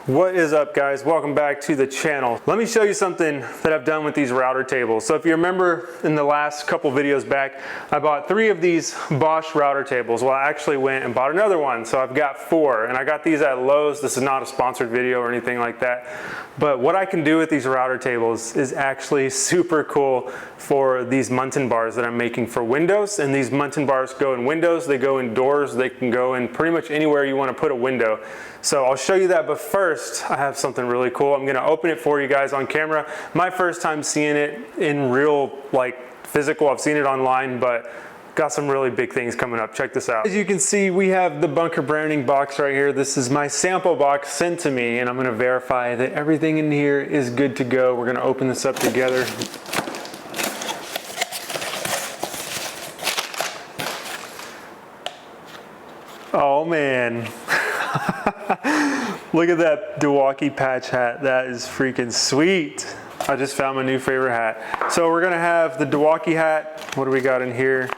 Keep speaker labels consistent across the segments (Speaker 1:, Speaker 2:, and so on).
Speaker 1: What is up, guys? Welcome back to the channel. Let me show you something that I've done with these router tables. So if you remember in the last couple videos back, I bought 3 of these Bosch router tables. Well, I actually went and bought another one. So I've got 4, and I got these at Lowe's. This is not a sponsored video or anything like that. But what I can do with these router tables is actually super cool for these Muntin bars that I'm making for windows. And these Muntin bars go in windows, they go in doors, they can go in pretty much anywhere you want to put a window. So I'll show you that, but first I have something really cool. I'm gonna open it for you guys on camera. My first time seeing it in real, like physical. I've seen it online, but got some really big things coming up. Check this out. As you can see, we have the bunker branding box right here. This is my sample box sent to me, and I'm gonna verify that everything in here is good to go. We're gonna open this up together. Oh man. Look at that Milwaukee patch hat. That is freaking sweet. I just found my new favorite hat. So we're gonna have the Milwaukee hat. What do we got in here?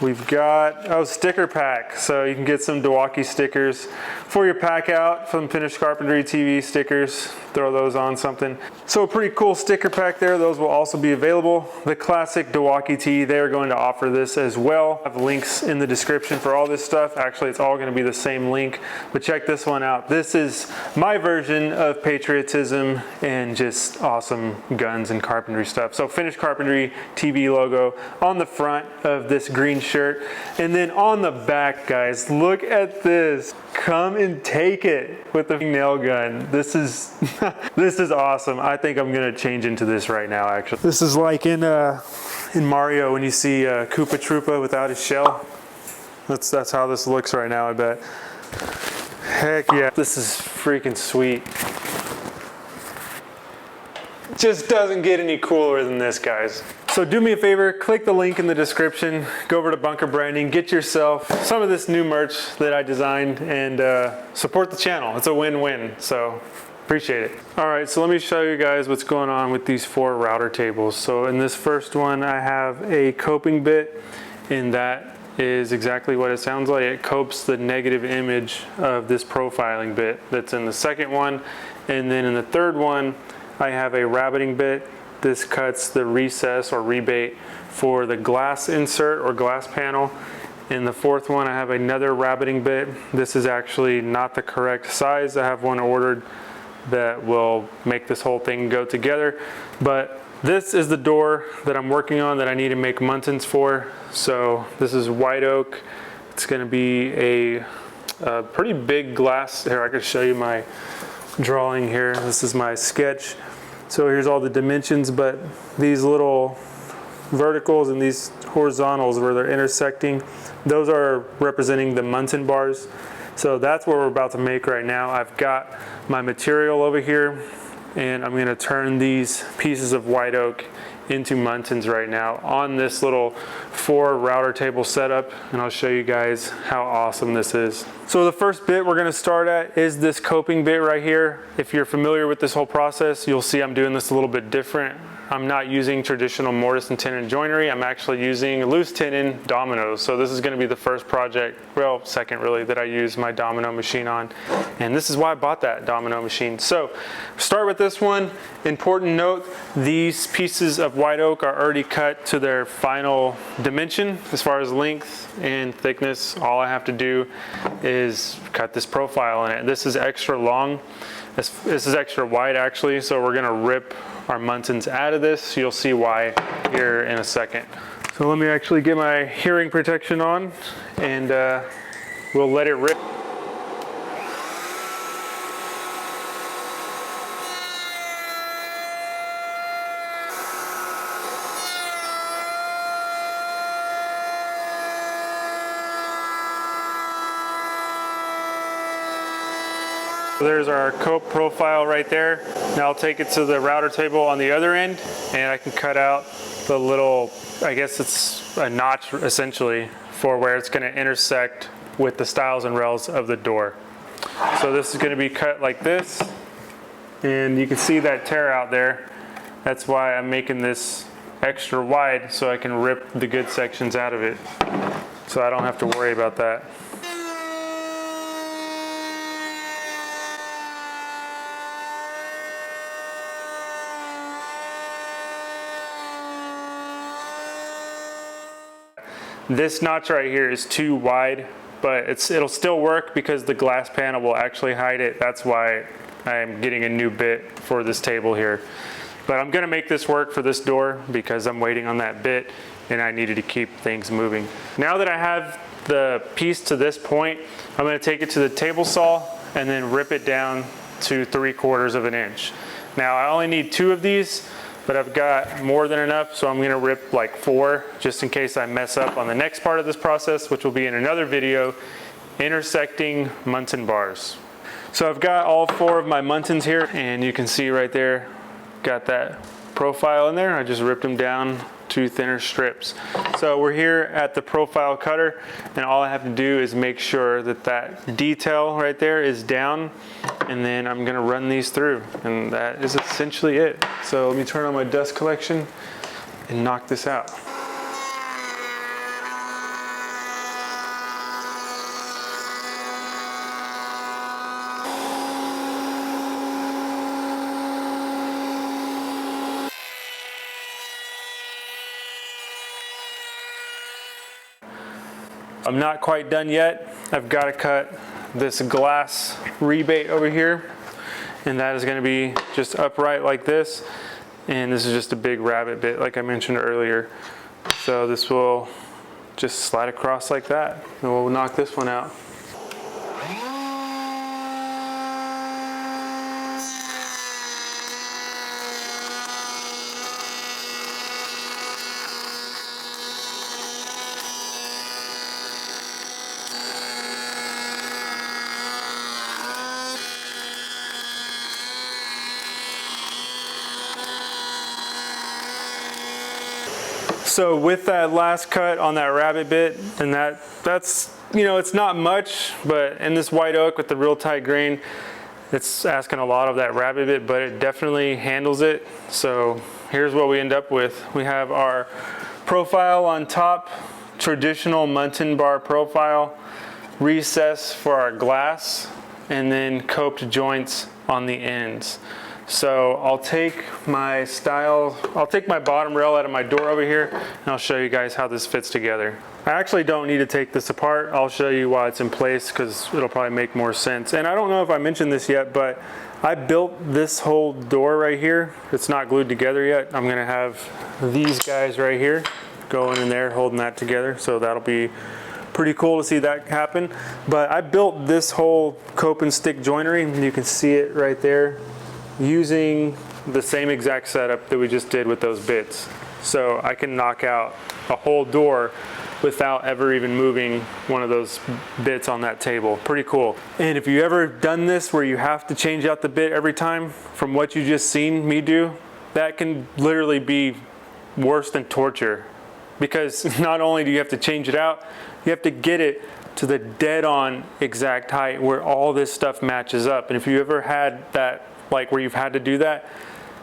Speaker 1: We've got, sticker pack. So you can get some Milwaukee stickers for your pack out from Finished Carpentry TV stickers. Throw those on something. So a pretty cool sticker pack there. Those will also be available. The classic Milwaukee tee, they're going to offer this as well. I have links in the description for all this stuff. Actually, it's all going to be the same link, but check this one out. This is my version of patriotism and just awesome guns and carpentry stuff. So Finished Carpentry TV logo on the front of this green shirt. And then on the back, guys, look at this. Come and take it with the nail gun. This is this is awesome. I think I'm gonna change into this right now, actually. This is like in Mario when you see Koopa Troopa without his shell. That's how this looks right now, I bet. Heck yeah, this is freaking sweet. Just doesn't get any cooler than this, guys. So do me a favor, click the link in the description, go over to Bunker Branding, get yourself some of this new merch that I designed, and support the channel. It's a win-win, so appreciate it. All right, so let me show you guys what's going on with these 4 router tables. So in this first one, I have a coping bit, and that is exactly what it sounds like. It copes the negative image of this profiling bit that's in the second one. And then in the third one, I have a rabbiting bit. This cuts the recess or rebate for the glass insert or glass panel. In the fourth one, I have another rabbiting bit. This is actually not the correct size. I have one ordered that will make this whole thing go together. But this is the door that I'm working on that I need to make muntins for. So this is white oak. It's gonna be a pretty big glass. Here, I can show you my drawing here. This is my sketch. So here's all the dimensions, but these little verticals and these horizontals where they're intersecting, those are representing the Muntin bars. So that's what we're about to make right now. I've got my material over here, and I'm gonna turn these pieces of white oak into muntins right now on this little 4 router table setup, and I'll show you guys how awesome this is. So the first bit we're gonna start at is this coping bit right here. If you're familiar with this whole process, you'll see I'm doing this a little bit different. I'm not using traditional mortise and tenon joinery. I'm actually using loose tenon dominoes. So this is gonna be the first project, well, second really, that I use my domino machine on. And this is why I bought that domino machine. So start with this one. Important note, these pieces of white oak are already cut to their final dimension as far as length and thickness. All I have to do is cut this profile in it. This is extra long. This is extra wide actually, so we're gonna rip our muntins out of this. You'll see why here in a second. So let me actually get my hearing protection on, and we'll let it rip. There's our cope profile right there. Now I'll take it to the router table on the other end, and I can cut out the little, I guess it's a notch essentially, for where it's gonna intersect with the stiles and rails of the door. So this is gonna be cut like this, and you can see that tear out there. That's why I'm making this extra wide, so I can rip the good sections out of it. So I don't have to worry about that. This notch right here is too wide, but it'll still work because the glass panel will actually hide it. That's why I'm getting a new bit for this table here. But I'm gonna make this work for this door because I'm waiting on that bit and I needed to keep things moving. Now that I have the piece to this point, I'm gonna take it to the table saw and then rip it down to 3/4 of an inch. Now I only need 2 of these, but I've got more than enough, so I'm gonna rip like 4 just in case I mess up on the next part of this process, which will be in another video, intersecting muntin bars. So I've got all 4 of my muntins here, and you can see right there, got that profile in there. I just ripped them down to thinner strips. So we're here at the profile cutter, and all I have to do is make sure that that detail right there is down, and then I'm gonna run these through, and that is essentially it. So let me turn on my dust collection and knock this out. I'm not quite done yet. I've got to cut this glass rebate over here, and that is going to be just upright like this, and this is just a big rabbet bit like I mentioned earlier. So this will just slide across like that, and we'll knock this one out. So with that last cut on that rabbet bit, and that's, you know, it's not much, but in this white oak with the real tight grain, it's asking a lot of that rabbet bit, but it definitely handles it. So here's what we end up with. We have our profile on top, traditional muntin bar profile, recess for our glass, and then coped joints on the ends. So I'll take my bottom rail out of my door over here, and I'll show you guys how this fits together. I actually don't need to take this apart. I'll show you why it's in place because it'll probably make more sense. And I don't know if I mentioned this yet, but I built this whole door right here. It's not glued together yet. I'm gonna have these guys right here going in there holding that together. So that'll be pretty cool to see that happen. But I built this whole cope and stick joinery, and you can see it right there, using the same exact setup that we just did with those bits. So I can knock out a whole door without ever even moving one of those bits on that table. Pretty cool. And if you ever done this where you have to change out the bit every time, from what you just seen me do, that can literally be worse than torture. Because not only do you have to change it out, you have to get it to the dead on exact height where all this stuff matches up. And if you ever had that, like where you've had to do that,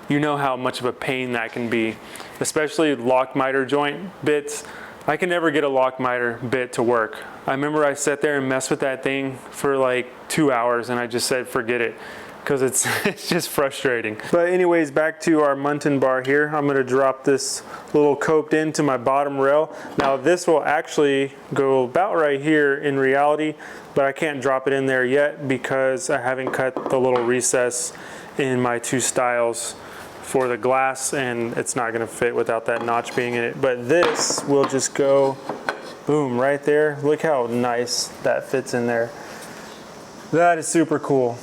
Speaker 1: you know how much of a pain that can be, especially lock miter joint bits. I can never get a lock miter bit to work. I remember I sat there and messed with that thing for like 2 hours, and I just said forget it, because it's just frustrating. But anyways, back to our muntin bar here. I'm gonna drop this little coped into my bottom rail. Now this will actually go about right here in reality, but I can't drop it in there yet because I haven't cut the little recess in my 2 stiles for the glass, and it's not gonna fit without that notch being in it. But this will just go boom right there. Look how nice that fits in there. That is super cool.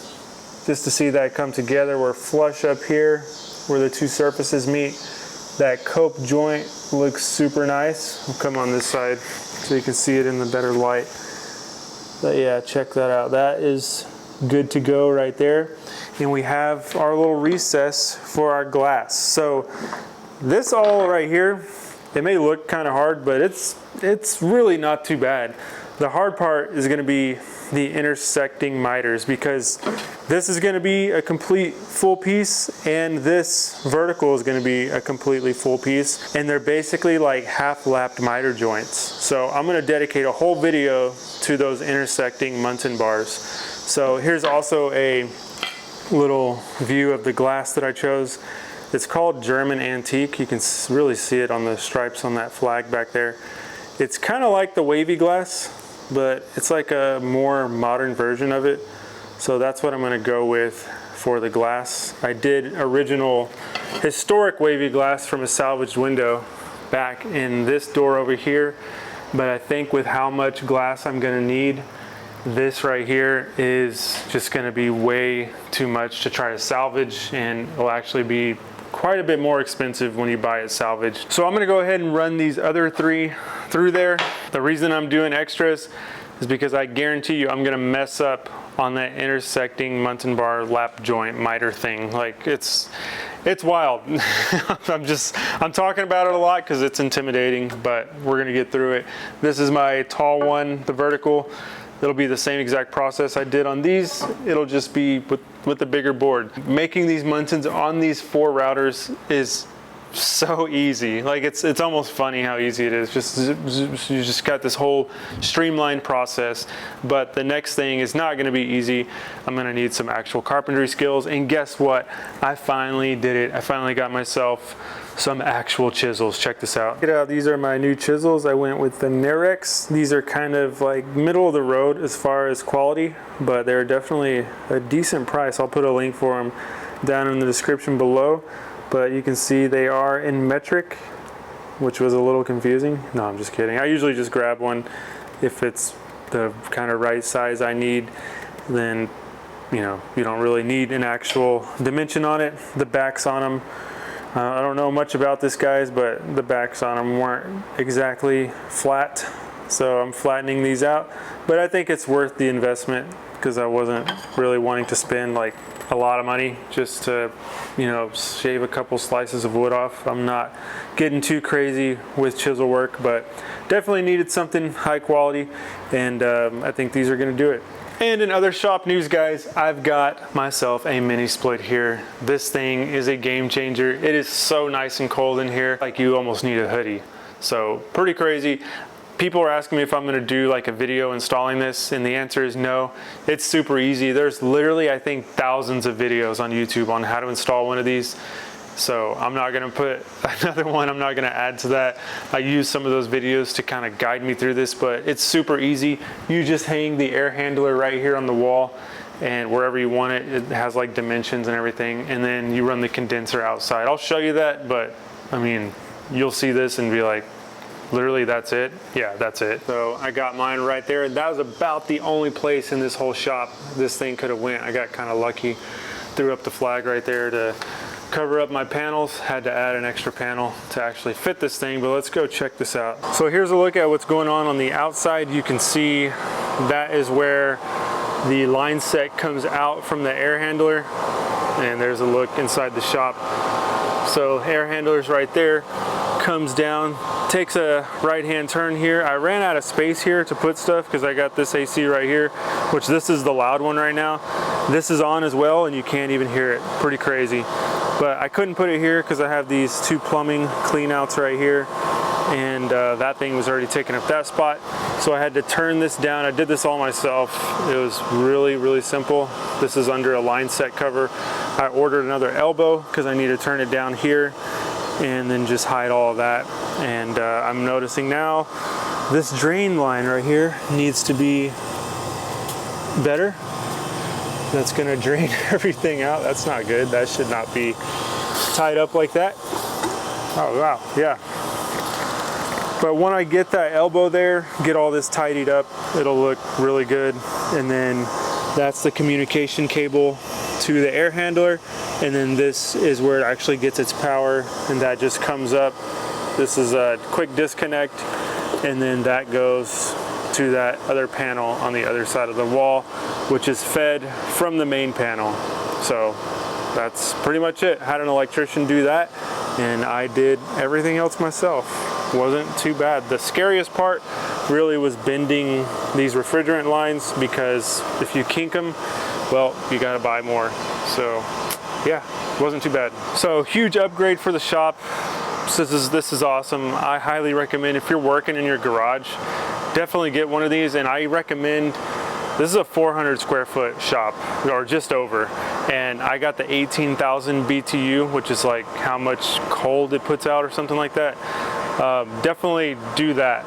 Speaker 1: Just to see that come together. We're flush up here where the 2 surfaces meet. That cope joint looks super nice. I'll come on this side so you can see it in the better light. But yeah, check that out. That is good to go right there. And we have our little recess for our glass. So this all right here, it may look kind of hard, but it's really not too bad. The hard part is going to be the intersecting miters, because this is going to be a complete full piece, and this vertical is going to be a completely full piece, and they're basically like half-lapped miter joints. So I'm going to dedicate a whole video to those intersecting muntin bars. So here's also a little view of the glass that I chose. It's called German Antique. You can really see it on the stripes on that flag back there. It's kind of like the wavy glass, but it's like a more modern version of it. So that's what I'm gonna go with for the glass. I did original historic wavy glass from a salvaged window back in this door over here, but I think with how much glass I'm gonna need, this right here is just gonna be way too much to try to salvage, and it'll actually be quite a bit more expensive when you buy it salvaged. So I'm gonna go ahead and run these other 3 through there. The reason I'm doing extras is because I guarantee you I'm gonna mess up on that intersecting Muntin bar lap joint miter thing. Like it's wild. I'm talking about it a lot because it's intimidating, but we're gonna get through it. This is my tall one, the vertical. It'll be the same exact process I did on these. It'll just be with the bigger board. Making these Muntins on these 4 routers is so easy. Like it's almost funny how easy it is. You just got this whole streamlined process. But the next thing is not gonna be easy. I'm gonna need some actual carpentry skills. And guess what? I finally did it. I finally got myself some actual chisels. Check this out. Check it out. These are my new chisels. I went with the Nerex. These are kind of like middle of the road as far as quality, but they're definitely a decent price. I'll put a link for them down in the description below. But you can see they are in metric, which was a little confusing. No, I'm just kidding. I usually just grab one if it's the kind of right size I need. Then, you know, you don't really need an actual dimension on it. The backs on them, I don't know much about this, guys, but the backs on them weren't exactly flat. So I'm flattening these out. But I think it's worth the investment because I wasn't really wanting to spend like a lot of money just to, you know, shave a couple slices of wood off. I'm not getting too crazy with chisel work, but definitely needed something high quality, and I think these are gonna do it. And in other shop news, guys, I've got myself a mini split here. This thing is a game changer. It is so nice and cold in here, like you almost need a hoodie. So pretty crazy. People are asking me if I'm gonna do like a video installing this, and the answer is no. It's super easy. There's literally, I think, thousands of videos on YouTube on how to install one of these. So I'm not gonna put another one, I'm not gonna add to that. I use some of those videos to kind of guide me through this, but it's super easy. You just hang the air handler right here on the wall, and wherever you want it, it has like dimensions and everything, and then you run the condenser outside. I'll show you that, but I mean, you'll see this and be like, literally that's it? Yeah, that's it. So I got mine right there, and that was about the only place in this whole shop this thing could have went. I got kind of lucky, threw up the flag right there to cover up my panels. Had to add an extra panel to actually fit this thing, but let's go check this out. So here's a look at what's going on the outside. You can see that is where the line set comes out from the air handler, and there's a look inside the shop. So air handler's right there, comes down, takes a right-hand turn here. I ran out of space here to put stuff because I got this AC right here, which this is the loud one right now. This is on as well, and you can't even hear it. Pretty crazy. But I couldn't put it here because I have these 2 plumbing clean outs right here, and that thing was already taking up that spot. So I had to turn this down. I did this all myself. It was really, really simple. This is under a line set cover. I ordered another elbow because I need to turn it down here and then just hide all of that. And I'm noticing now this drain line right here needs to be better. That's gonna drain everything out. That's not good. That should not be tied up like that. Oh wow, yeah. But when I get that elbow there, get all this tidied up, it'll look really good. And then that's the communication cable to the air handler, and then this is where it actually gets its power, and that just comes up. This is a quick disconnect, and then that goes to that other panel on the other side of the wall, which is fed from the main panel. So that's pretty much it. Had an electrician do that, and I did everything else myself. Wasn't too bad. The scariest part really was bending these refrigerant lines, because if you kink them, well, you gotta buy more. So yeah, wasn't too bad. So huge upgrade for the shop. This is awesome. I highly recommend, if you're working in your garage, definitely get one of these. And I recommend, this is a 400 square foot shop, or just over, and I got the 18,000 BTU, which is like how much cold it puts out or something like that. Definitely do that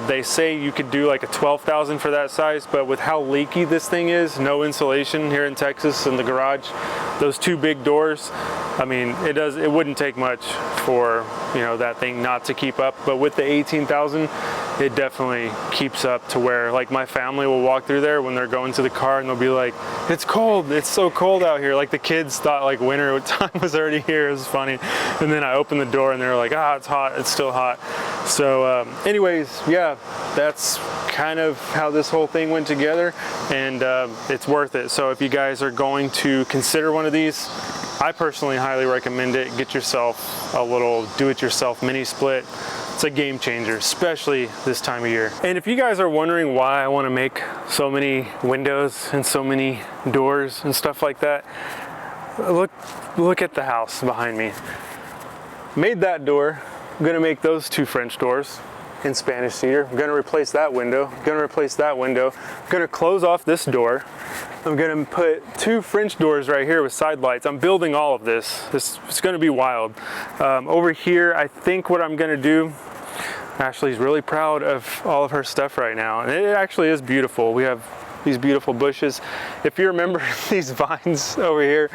Speaker 1: They say you could do like a 12,000 for that size, but with how leaky this thing is, no insulation here in Texas in the garage, those two big doors, I mean, it wouldn't take much for, you know, that thing not to keep up. But with the 18,000, it definitely keeps up to where like my family will walk through there when they're going to the car and they'll be like, it's cold, it's so cold out here. Like the kids thought like winter time was already here. It was funny. And then I opened the door and they're like, ah, it's hot, it's still hot. So anyways, yeah, that's kind of how this whole thing went together, and it's worth it. So if you guys are going to consider one of these, I personally highly recommend it. Get yourself a little do-it-yourself mini split. It's a game changer, especially this time of year. And if you guys are wondering why I want to make so many windows and so many doors and stuff like that, look at the house behind me. Made that door. I'm gonna make those two French doors in Spanish cedar. I'm gonna replace that window. I'm gonna replace that window. I'm gonna close off this door. I'm gonna put two French doors right here with side lights. I'm building all of this. It's gonna be wild. Over here, I think what I'm gonna do, Ashley's really proud of all of her stuff right now. And it actually is beautiful. We have these beautiful bushes. If you remember these vines over here,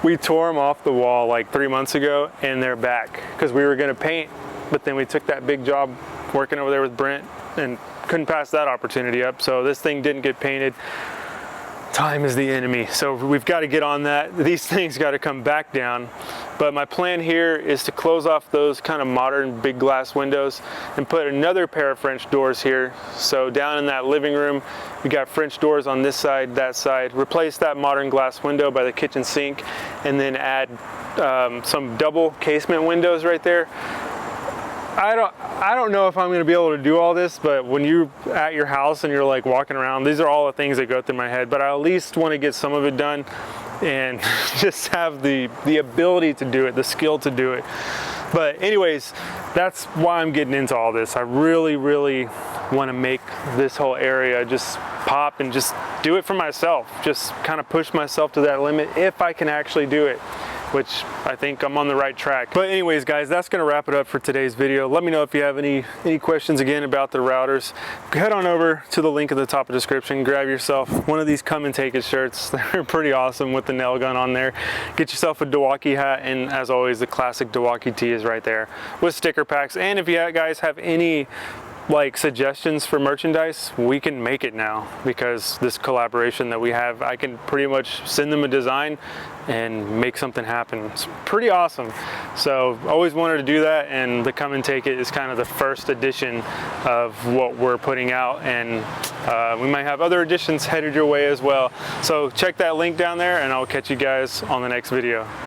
Speaker 1: we tore them off the wall like 3 months ago and they're back because we were gonna paint, but then we took that big job working over there with Brent and couldn't pass that opportunity up. So this thing didn't get painted. Time is the enemy. So we've got to get on that. These things got to come back down. But my plan here is to close off those kind of modern big glass windows and put another pair of French doors here. So down in that living room, we got French doors on this side, that side. Replace that modern glass window by the kitchen sink and then add some double casement windows right there. I don't know if I'm going to be able to do all this, but when you're at your house and you're like walking around, these are all the things that go through my head, but I at least want to get some of it done and just have the ability to do it, the skill to do it. But anyways, that's why I'm getting into all this. I really, really want to make this whole area just pop and just do it for myself. Just kind of push myself to that limit if I can actually do it, which I think I'm on the right track. But anyways, guys, that's gonna wrap it up for today's video. Let me know if you have any questions again about the routers. Head on over to the link at the top of the description, grab yourself one of these Come and Take It shirts. They're pretty awesome with the nail gun on there. Get yourself a Milwaukee hat, and as always, the classic Milwaukee tee is right there with sticker packs. And if you guys have any like suggestions for merchandise, we can make it now because this collaboration that we have, I can pretty much send them a design and make something happen. It's pretty awesome. So always wanted to do that, and the Come and Take It is kind of the first edition of what we're putting out, and we might have other editions headed your way as well. So check that link down there, and I'll catch you guys on the next video.